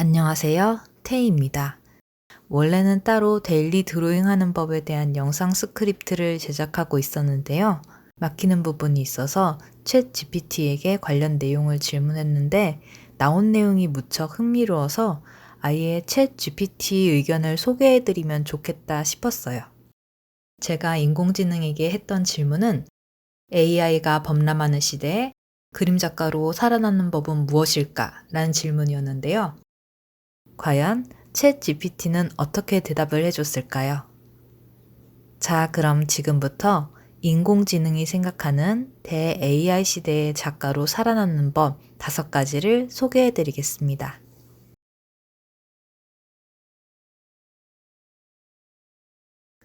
안녕하세요. 테이입니다. 원래는 따로 데일리 드로잉 하는 법에 대한 영상 스크립트를 제작하고 있었는데요. 막히는 부분이 있어서 챗 GPT에게 관련 내용을 질문했는데 나온 내용이 무척 흥미로워서 아예 챗 GPT 의견을 소개해드리면 좋겠다 싶었어요. 제가 인공지능에게 했던 질문은 AI가 범람하는 시대에 그림 작가로 살아남는 법은 무엇일까? 라는 질문이었는데요. 과연 챗 GPT는 어떻게 대답을 해줬을까요? 자, 그럼 지금부터 인공지능이 생각하는 대 AI 시대의 작가로 살아남는 법 5가지를 소개해 드리겠습니다.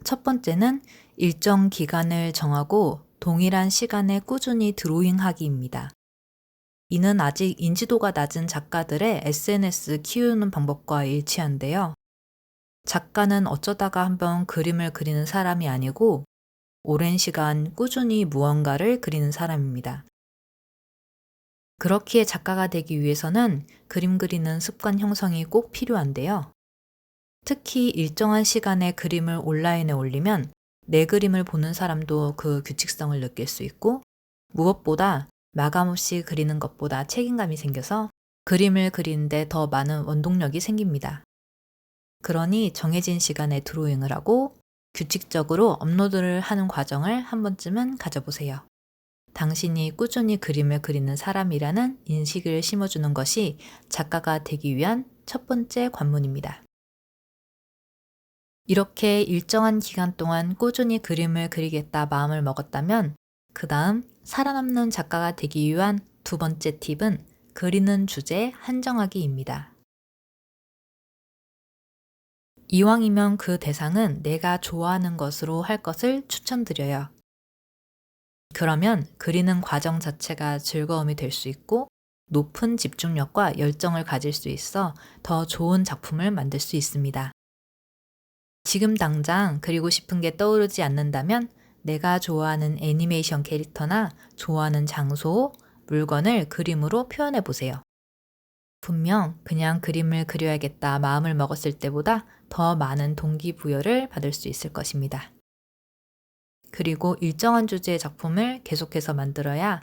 첫 번째는 일정 기간을 정하고 동일한 시간에 꾸준히 드로잉하기입니다. 이는 아직 인지도가 낮은 작가들의 SNS 키우는 방법과 일치한데요. 작가는 어쩌다가 한번 그림을 그리는 사람이 아니고 오랜 시간 꾸준히 무언가를 그리는 사람입니다. 그렇기에 작가가 되기 위해서는 그림 그리는 습관 형성이 꼭 필요한데요. 특히 일정한 시간에 그림을 온라인에 올리면 내 그림을 보는 사람도 그 규칙성을 느낄 수 있고 무엇보다 마감 없이 그리는 것보다 책임감이 생겨서 그림을 그리는데 더 많은 원동력이 생깁니다. 그러니 정해진 시간에 드로잉을 하고 규칙적으로 업로드를 하는 과정을 한 번쯤은 가져보세요. 당신이 꾸준히 그림을 그리는 사람이라는 인식을 심어주는 것이 작가가 되기 위한 첫 번째 관문입니다. 이렇게 일정한 기간 동안 꾸준히 그림을 그리겠다 마음을 먹었다면 그 다음 살아남는 작가가 되기 위한 두 번째 팁은 그리는 주제 한정하기입니다. 이왕이면 그 대상은 내가 좋아하는 것으로 할 것을 추천드려요. 그러면 그리는 과정 자체가 즐거움이 될 수 있고 높은 집중력과 열정을 가질 수 있어 더 좋은 작품을 만들 수 있습니다. 지금 당장 그리고 싶은 게 떠오르지 않는다면 내가 좋아하는 애니메이션 캐릭터나 좋아하는 장소, 물건을 그림으로 표현해 보세요. 분명 그냥 그림을 그려야겠다 마음을 먹었을 때보다 더 많은 동기부여를 받을 수 있을 것입니다. 그리고 일정한 주제의 작품을 계속해서 만들어야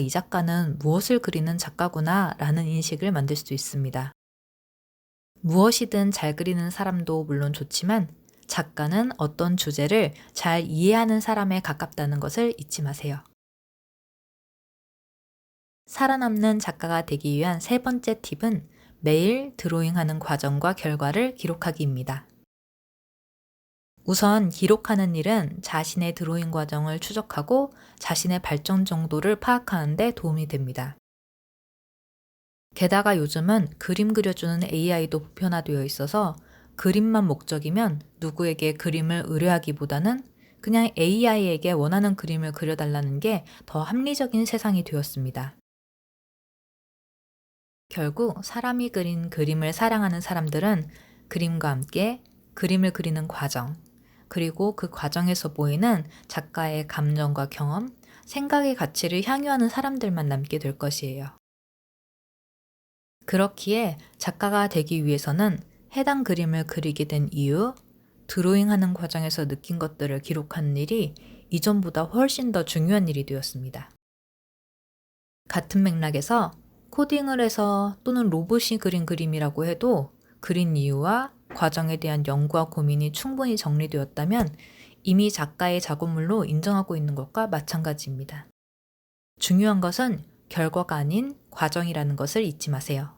이 작가는 무엇을 그리는 작가구나 라는 인식을 만들 수 있습니다. 무엇이든 잘 그리는 사람도 물론 좋지만 작가는 어떤 주제를 잘 이해하는 사람에 가깝다는 것을 잊지 마세요. 살아남는 작가가 되기 위한 세 번째 팁은 매일 드로잉하는 과정과 결과를 기록하기입니다. 우선 기록하는 일은 자신의 드로잉 과정을 추적하고 자신의 발전 정도를 파악하는 데 도움이 됩니다. 게다가 요즘은 그림 그려주는 AI도 보편화되어 있어서 그림만 목적이면 누구에게 그림을 의뢰하기보다는 그냥 AI에게 원하는 그림을 그려달라는 게 더 합리적인 세상이 되었습니다. 결국 사람이 그린 그림을 사랑하는 사람들은 그림과 함께 그림을 그리는 과정, 그리고 그 과정에서 보이는 작가의 감정과 경험, 생각의 가치를 향유하는 사람들만 남게 될 것이에요. 그렇기에 작가가 되기 위해서는 해당 그림을 그리게 된 이유, 드로잉하는 과정에서 느낀 것들을 기록하는 일이 이전보다 훨씬 더 중요한 일이 되었습니다. 같은 맥락에서 코딩을 해서 또는 로봇이 그린 그림이라고 해도 그린 이유와 과정에 대한 연구와 고민이 충분히 정리되었다면 이미 작가의 작업물로 인정하고 있는 것과 마찬가지입니다. 중요한 것은 결과가 아닌 과정이라는 것을 잊지 마세요.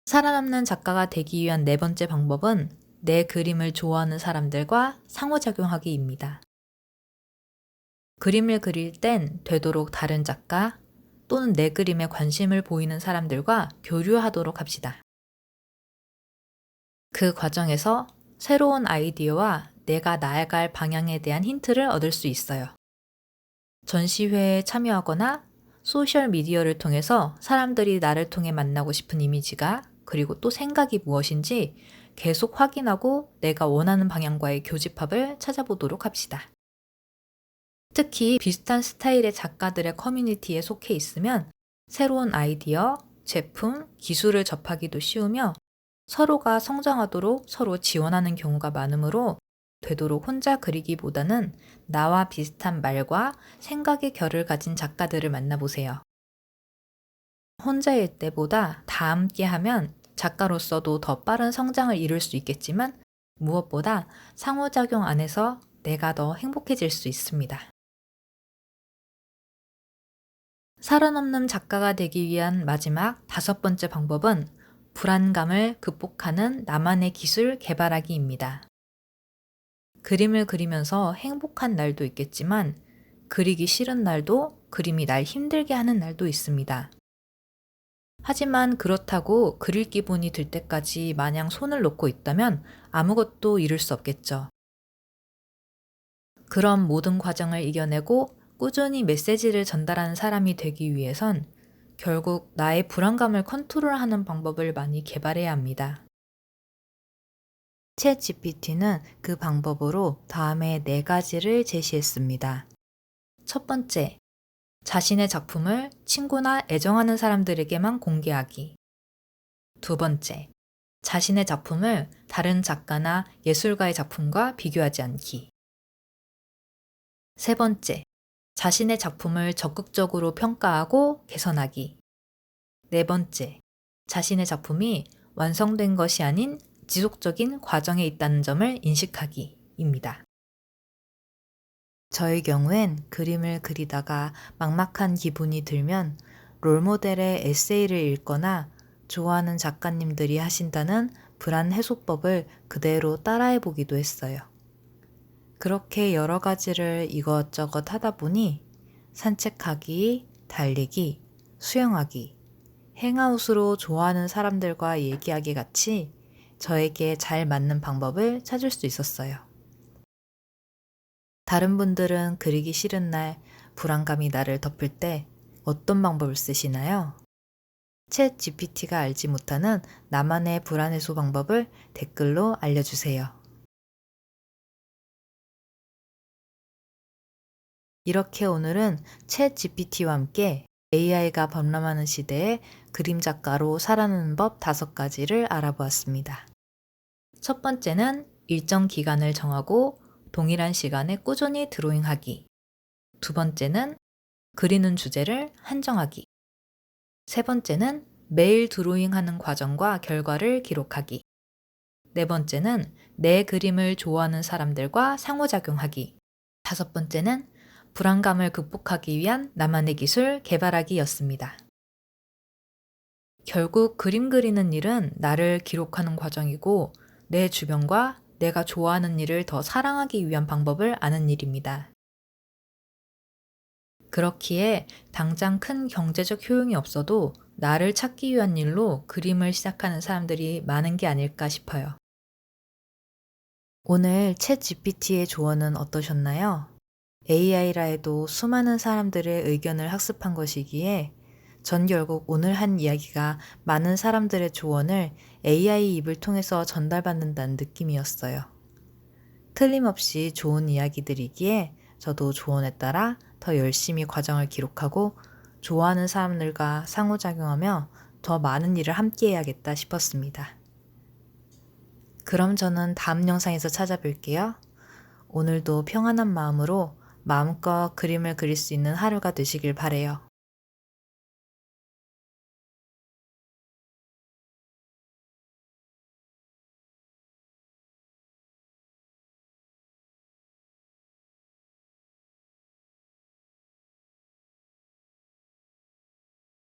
살아남는 작가가 되기 위한 네 번째 방법은 내 그림을 좋아하는 사람들과 상호작용하기입니다. 그림을 그릴 땐 되도록 다른 작가 또는 내 그림에 관심을 보이는 사람들과 교류하도록 합시다. 그 과정에서 새로운 아이디어와 내가 나아갈 방향에 대한 힌트를 얻을 수 있어요. 전시회에 참여하거나 소셜미디어를 통해서 사람들이 나를 통해 만나고 싶은 이미지가 그리고 또 생각이 무엇인지 계속 확인하고 내가 원하는 방향과의 교집합을 찾아보도록 합시다. 특히 비슷한 스타일의 작가들의 커뮤니티에 속해 있으면 새로운 아이디어, 제품, 기술을 접하기도 쉬우며 서로가 성장하도록 서로 지원하는 경우가 많으므로 되도록 혼자 그리기보다는 나와 비슷한 말과 생각의 결을 가진 작가들을 만나보세요. 혼자일 때보다 다 함께 하면 작가로서도 더 빠른 성장을 이룰 수 있겠지만 무엇보다 상호작용 안에서 내가 더 행복해질 수 있습니다. 살아남는 작가가 되기 위한 마지막 5번째 방법은 불안감을 극복하는 나만의 기술 개발하기입니다. 그림을 그리면서 행복한 날도 있겠지만 그리기 싫은 날도 그림이 날 힘들게 하는 날도 있습니다. 하지만 그렇다고 그릴 기분이 들 때까지 마냥 손을 놓고 있다면 아무것도 이룰 수 없겠죠. 그런 모든 과정을 이겨내고 꾸준히 메시지를 전달하는 사람이 되기 위해선 결국 나의 불안감을 컨트롤하는 방법을 많이 개발해야 합니다. 챗 GPT는 그 방법으로 다음에 4가지를 제시했습니다. 첫 번째, 자신의 작품을 친구나 애정하는 사람들에게만 공개하기. 두 번째, 자신의 작품을 다른 작가나 예술가의 작품과 비교하지 않기. 세 번째, 자신의 작품을 적극적으로 평가하고 개선하기. 네 번째, 자신의 작품이 완성된 것이 아닌 지속적인 과정에 있다는 점을 인식하기입니다. 저의 경우엔 그림을 그리다가 막막한 기분이 들면 롤모델의 에세이를 읽거나 좋아하는 작가님들이 하신다는 불안 해소법을 그대로 따라해 보기도 했어요. 그렇게 여러 가지를 이것저것 하다 보니 산책하기, 달리기, 수영하기, 행아웃으로 좋아하는 사람들과 얘기하기 같이 저에게 잘 맞는 방법을 찾을 수 있었어요. 다른 분들은 그리기 싫은 날 불안감이 나를 덮을 때 어떤 방법을 쓰시나요? 챗 GPT가 알지 못하는 나만의 불안 해소 방법을 댓글로 알려주세요. 이렇게 오늘은 챗 GPT와 함께 AI가 범람하는 시대에 그림 작가로 살아가는 법 5가지를 알아보았습니다. 첫 번째는 일정 기간을 정하고 동일한 시간에 꾸준히 드로잉하기. 두 번째는 그리는 주제를 한정하기. 세 번째는 매일 드로잉하는 과정과 결과를 기록하기. 네 번째는 내 그림을 좋아하는 사람들과 상호작용하기. 다섯 번째는 불안감을 극복하기 위한 나만의 기술 개발하기였습니다. 결국 그림 그리는 일은 나를 기록하는 과정이고 내 주변과 내가 좋아하는 일을 더 사랑하기 위한 방법을 아는 일입니다. 그렇기에 당장 큰 경제적 효용이 없어도 나를 찾기 위한 일로 그림을 시작하는 사람들이 많은 게 아닐까 싶어요. 오늘 챗 GPT의 조언은 어떠셨나요? AI라 해도 수많은 사람들의 의견을 학습한 것이기에 전 결국 오늘 한 이야기가 많은 사람들의 조언을 AI 입을 통해서 전달받는다는 느낌이었어요. 틀림없이 좋은 이야기들이기에 저도 조언에 따라 더 열심히 과정을 기록하고 좋아하는 사람들과 상호작용하며 더 많은 일을 함께 해야겠다 싶었습니다. 그럼 저는 다음 영상에서 찾아뵐게요. 오늘도 평안한 마음으로 마음껏 그림을 그릴 수 있는 하루가 되시길 바래요.